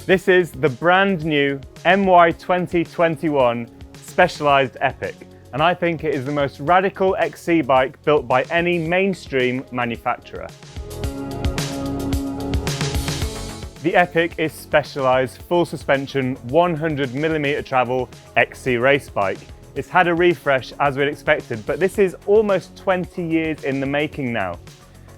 This is the brand new MY 2021 Specialized Epic, and I think it is the most radical XC bike built by any mainstream manufacturer. The Epic is specialized full suspension 100mm travel XC race bike. It's had a refresh as we'd expected, but this is almost 20 years in the making now.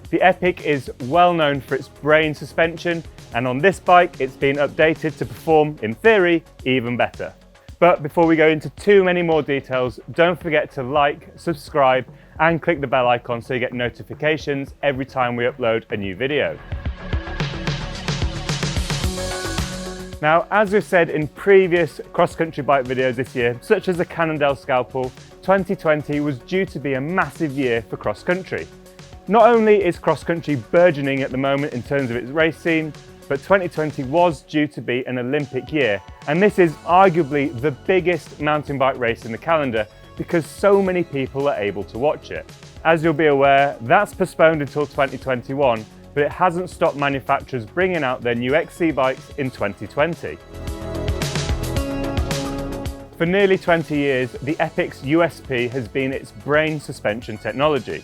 The Epic is well known for its brain suspension, and on this bike it's been updated to perform, in theory, even better. But before we go into too many more details, don't forget to like, subscribe and click the bell icon so you get notifications every time we upload a new video. Now, as we've said in previous cross-country bike videos this year, such as the Cannondale Scalpel, 2020 was due to be a massive year for cross-country. Not only is cross-country burgeoning at the moment in terms of its race scene, but 2020 was due to be an Olympic year, and this is arguably the biggest mountain bike race in the calendar because so many people are able to watch it. As you'll be aware, that's postponed until 2021, but it hasn't stopped manufacturers bringing out their new XC bikes in 2020. For nearly 20 years, the Epic's USP has been its brain suspension technology.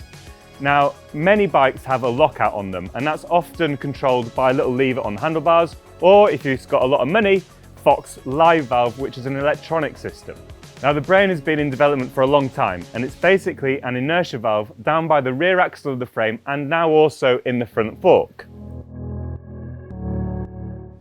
Now, many bikes have a lockout on them, and that's often controlled by a little lever on the handlebars, or if you've got a lot of money, Fox Live Valve, which is an electronic system. Now, the brain has been in development for a long time, and it's basically an inertia valve down by the rear axle of the frame and now also in the front fork.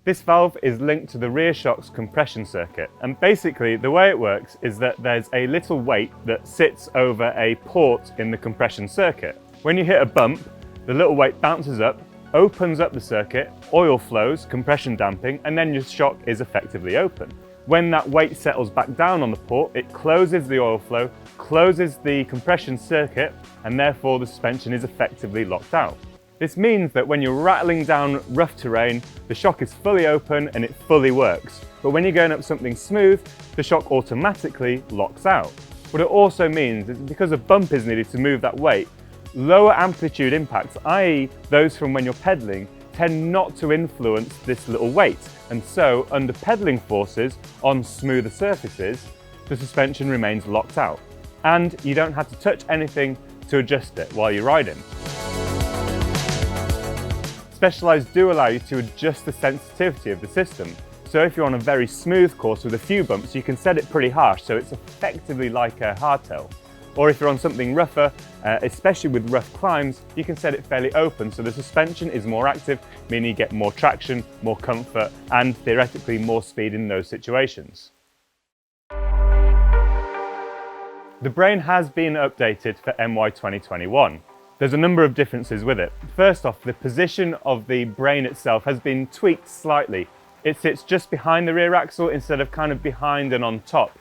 This valve is linked to the rear shock's compression circuit, and basically the way it works is that there's a little weight that sits over a port in the compression circuit. When you hit a bump, the little weight bounces up, opens up the circuit, oil flows, compression damping, and then your shock is effectively open. When that weight settles back down on the port, it closes the oil flow, closes the compression circuit, and therefore the suspension is effectively locked out. This means that when you're rattling down rough terrain, the shock is fully open and it fully works. But when you're going up something smooth, the shock automatically locks out. What it also means is because a bump is needed to move that weight, lower amplitude impacts, i.e. those from when you're pedaling, tend not to influence this little weight, and so under pedaling forces on smoother surfaces, the suspension remains locked out, and you don't have to touch anything to adjust it while you're riding. Specialized do allow you to adjust the sensitivity of the system, so if you're on a very smooth course with a few bumps, you can set it pretty harsh so it's effectively like a hardtail. Or if you're on something rougher, especially with rough climbs, you can set it fairly open so the suspension is more active, meaning you get more traction, more comfort, and theoretically more speed in those situations. The brain has been updated for MY 2021. There's a number of differences with it. First off, the position of the brain itself has been tweaked slightly. It sits just behind the rear axle instead of kind of behind and on top.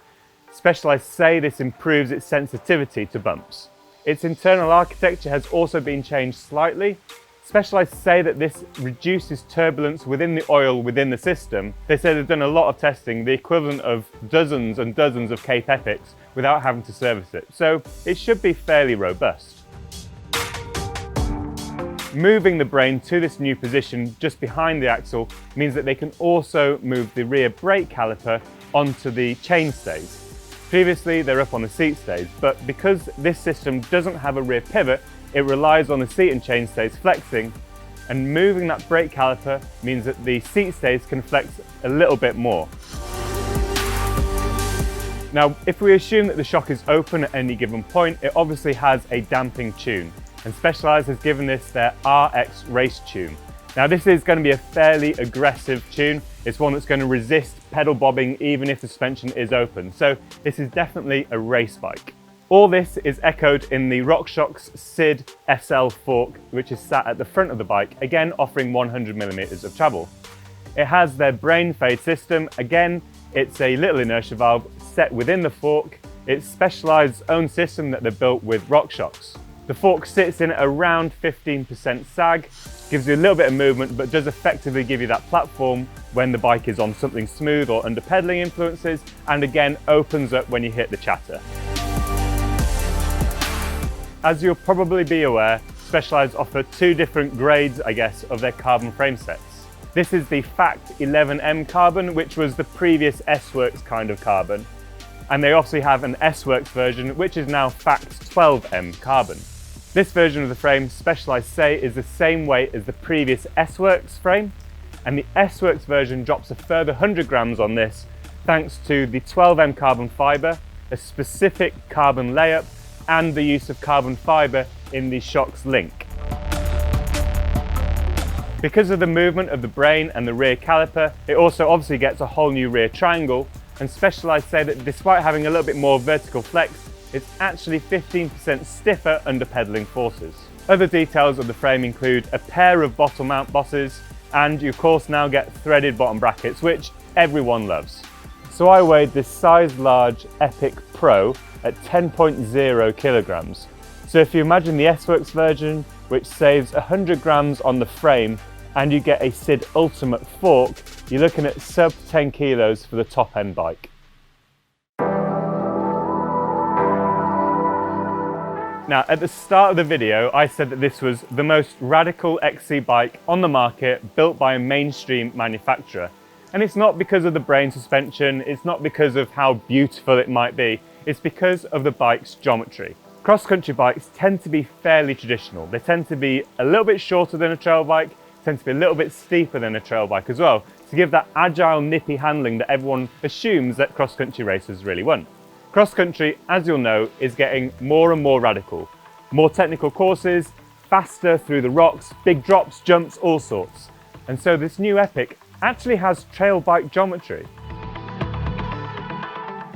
Specialized say this improves its sensitivity to bumps. Its internal architecture has also been changed slightly. Specialized say that this reduces turbulence within the oil within the system. They say they've done a lot of testing, the equivalent of dozens and dozens of Cape Epics, without having to service it. So it should be fairly robust. Moving the brain to this new position just behind the axle means that they can also move the rear brake caliper onto the chainstays. Previously, they're up on the seat stays, but because this system doesn't have a rear pivot, it relies on the seat and chainstays flexing, and moving that brake caliper means that the seat stays can flex a little bit more. Now, if we assume that the shock is open at any given point, it obviously has a damping tune, and Specialized has given this their RX race tune. Now, this is going to be a fairly aggressive tune. It's one that's going to resist pedal bobbing even if the suspension is open. So this is definitely a race bike. All this is echoed in the RockShox SID SL fork, which is sat at the front of the bike, again offering 100mm of travel. It has their brain fade system. Again, it's a little inertia valve set within the fork. It's Specialized's own system that they've built with RockShox. The fork sits in at around 15% sag, gives you a little bit of movement, but does effectively give you that platform when the bike is on something smooth or under pedaling influences, and again opens up when you hit the chatter. As you'll probably be aware, Specialized offer two different grades, I guess, of their carbon frame sets. This is the Fact 11M carbon, which was the previous S-Works kind of carbon. And they obviously have an S-Works version, which is now Fact 12M carbon. This version of the frame, Specialized say, is the same weight as the previous S-Works frame, and the S-Works version drops a further 100 grams on this thanks to the 12M carbon fibre, a specific carbon layup, and the use of carbon fibre in the shock's link. Because of the movement of the brain and the rear caliper, it also obviously gets a whole new rear triangle, and Specialized say that despite having a little bit more vertical flex, it's actually 15% stiffer under pedalling forces. Other details of the frame include a pair of bottom mount bosses, and you of course now get threaded bottom brackets, which everyone loves. So I weighed this size large Epic Pro at 10.0 kilograms. So if you imagine the S-Works version, which saves 100 grams on the frame, and you get a SID Ultimate fork, you're looking at sub 10 kilos for the top end bike. Now, at the start of the video, I said that this was the most radical XC bike on the market, built by a mainstream manufacturer. And it's not because of the brain suspension, it's not because of how beautiful it might be, it's because of the bike's geometry. Cross-country bikes tend to be fairly traditional. They tend to be a little bit shorter than a trail bike, tend to be a little bit steeper than a trail bike as well, to give that agile, nippy handling that everyone assumes that cross-country racers really want. Cross-country, as you'll know, is getting more and more radical. More technical courses, faster through the rocks, big drops, jumps, all sorts. And so this new Epic actually has trail bike geometry.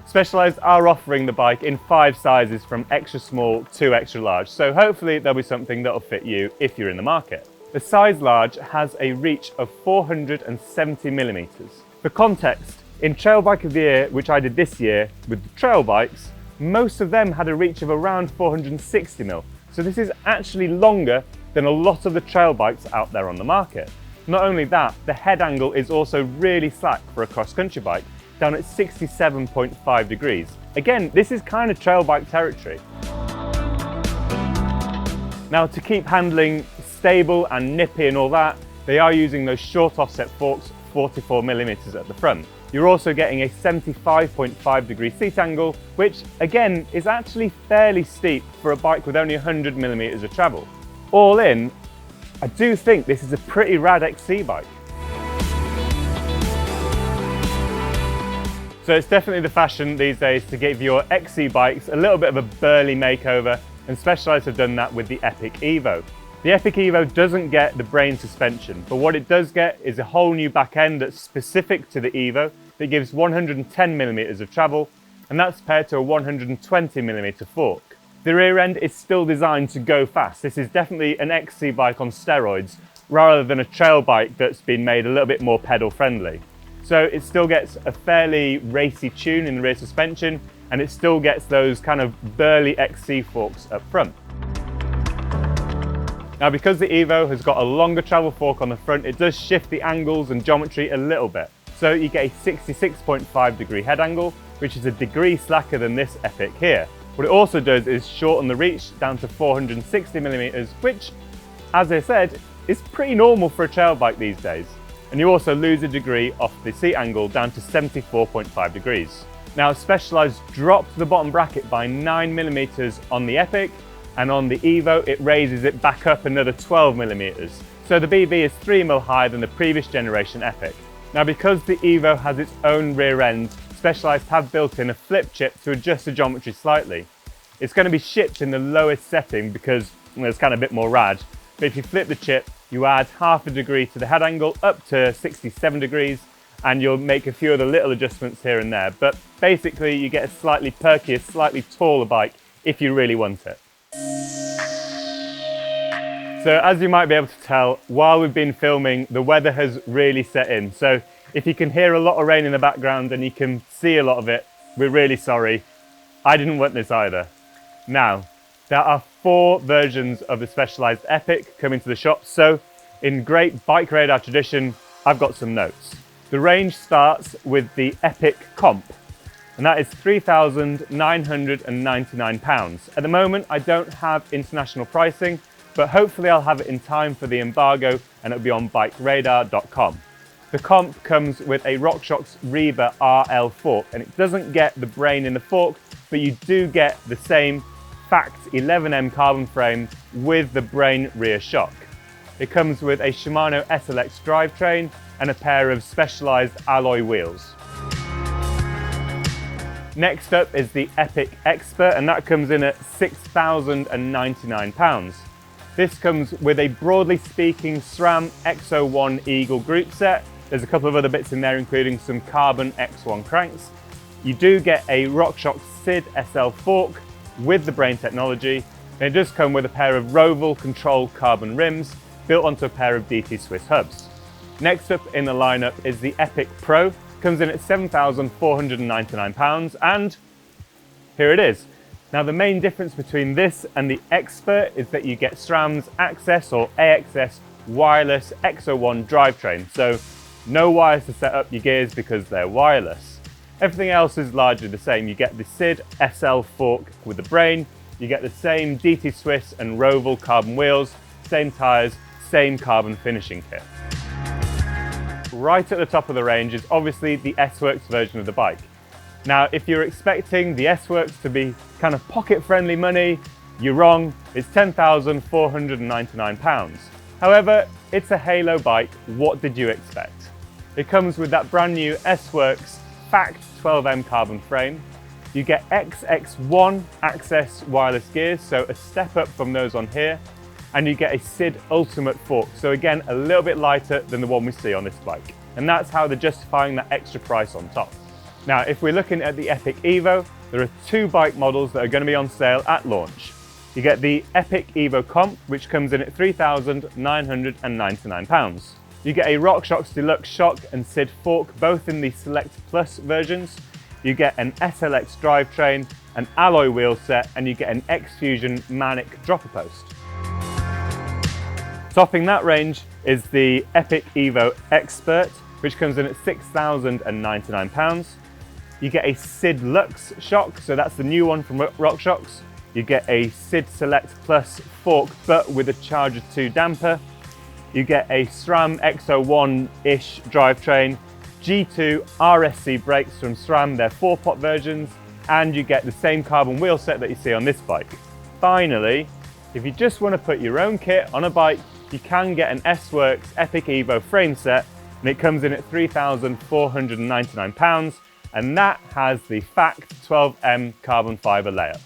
Specialized are offering the bike in 5 sizes from extra small to extra large, so hopefully there'll be something that'll fit you if you're in the market. The size large has a reach of 470 millimeters. For context, in Trail Bike of the Year, which I did this year with the trail bikes, most of them had a reach of around 460 mil. So this is actually longer than a lot of the trail bikes out there on the market. Not only that, the head angle is also really slack for a cross-country bike, down at 67.5 degrees. Again, this is kind of trail bike territory. Now, to keep handling stable and nippy and all that, they are using those short offset forks, 44 millimeters at the front. You're also getting a 75.5 degree seat angle, which again is actually fairly steep for a bike with only 100 millimeters of travel. All in, I do think this is a pretty rad XC bike. So it's definitely the fashion these days to give your XC bikes a little bit of a burly makeover, and Specialized have done that with the Epic EVO. The Epic EVO doesn't get the brain suspension, but what it does get is a whole new back end that's specific to the EVO that gives 110 millimeters of travel, and that's paired to a 120 millimeter fork. The rear end is still designed to go fast. This is definitely an XC bike on steroids, rather than a trail bike that's been made a little bit more pedal friendly. So it still gets a fairly racy tune in the rear suspension, and it still gets those kind of burly XC forks up front. Now, because the EVO has got a longer travel fork on the front, it does shift the angles and geometry a little bit. So you get a 66.5 degree head angle, which is a degree slacker than this Epic here. What it also does is shorten the reach down to 460 millimeters, which, as I said, is pretty normal for a trail bike these days. And you also lose a degree off the seat angle down to 74.5 degrees. Now, Specialized dropped the bottom bracket by 9 millimeters on the Epic, and on the EVO it raises it back up another 12 millimeters. So the BB is 3 mil higher than the previous generation Epic. Now, because the EVO has its own rear end, Specialized have built in a flip chip to adjust the geometry slightly. It's going to be shipped in the lowest setting because it's kind of a bit more rad, but if you flip the chip, you add half a degree to the head angle up to 67 degrees, and you'll make a few other little adjustments here and there, but basically you get a slightly perkier, slightly taller bike if you really want it. So as you might be able to tell, while we've been filming, the weather has really set in. So if you can hear a lot of rain in the background and you can see a lot of it, we're really sorry. I didn't want this either. Now, there are 4 versions of the Specialized Epic coming to the shop, so in great BikeRadar tradition, I've got some notes. The range starts with the Epic Comp, and that is £3,999. At the moment, I don't have international pricing, but hopefully I'll have it in time for the embargo and it'll be on BikeRadar.com. The comp comes with a RockShox Reba RL fork, and it doesn't get the brain in the fork, but you do get the same Fact 11M carbon frame with the brain rear shock. It comes with a Shimano SLX drivetrain and a pair of specialized alloy wheels. Next up is the Epic Expert, and that comes in at £6,099. This comes with a, broadly speaking, SRAM X01 Eagle group set. There's a couple of other bits in there, including some carbon X1 cranks. You do get a RockShox SID SL fork with the brain technology, and it does come with a pair of Roval controlled carbon rims built onto a pair of DT Swiss hubs. Next up in the lineup is the Epic Pro. Comes in at £7,499, and here it is. Now, the main difference between this and the Expert is that you get SRAM's Access or AXS wireless X01 drivetrain. So no wires to set up your gears because they're wireless. Everything else is largely the same. You get the SID SL fork with the brain, you get the same DT Swiss and Roval carbon wheels, same tyres, same carbon finishing kit. Right at the top of the range is obviously the S-Works version of the bike. Now, if you're expecting the S-Works to be kind of pocket-friendly money, you're wrong. It's £10,499. However, it's a halo bike. What did you expect? It comes with that brand new S-Works Fact 12M carbon frame. You get XX1 Access wireless gears, so a step up from those on here. And you get a SID Ultimate fork, so again, a little bit lighter than the one we see on this bike. And that's how they're justifying that extra price on top. Now, if we're looking at the Epic EVO, there are two bike models that are going to be on sale at launch. You get the Epic EVO Comp, which comes in at £3,999. You get a RockShox Deluxe shock and SID fork, both in the Select Plus versions. You get an SLX drivetrain, an alloy wheel set, and you get an X-Fusion Manic dropper post. Topping that range is the Epic EVO Expert, which comes in at £6,099. You get a SID Lux shock, so that's the new one from RockShox. You get a SID Select Plus fork, but with a Charger 2 damper. You get a SRAM X01-ish drivetrain, G2 RSC brakes from SRAM, they're 4-pot versions, and you get the same carbon wheel set that you see on this bike. Finally, if you just want to put your own kit on a bike, you can get an S-Works Epic EVO frame set, and it comes in at £3,499, and that has the Fact 12M carbon fibre layup.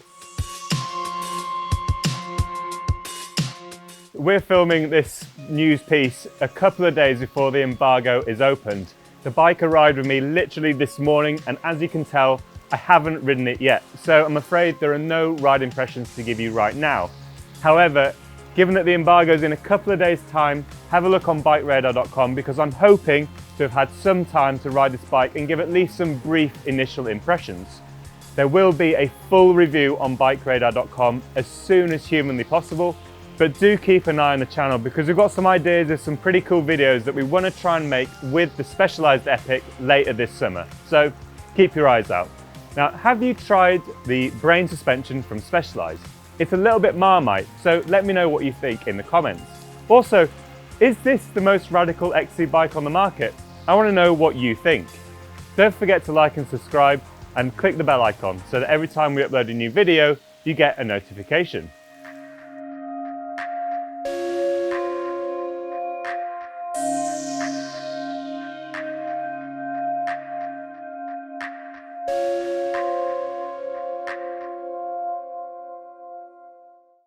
We're filming this news piece a couple of days before the embargo is opened. The bike arrived with me literally this morning, and as you can tell, I haven't ridden it yet, so I'm afraid there are no ride impressions to give you right now. However, given that the embargo is in a couple of days' time, have a look on BikeRadar.com, because I'm hoping to have had some time to ride this bike and give at least some brief initial impressions. There will be a full review on BikeRadar.com as soon as humanly possible, but do keep an eye on the channel because we've got some ideas of some pretty cool videos that we want to try and make with the Specialized Epic later this summer, so keep your eyes out. Now, have you tried the brain suspension from Specialized? It's a little bit Marmite, so let me know what you think in the comments. Also, is this the most radical XC bike on the market? I want to know what you think. Don't forget to like and subscribe and click the bell icon so that every time we upload a new video, you get a notification.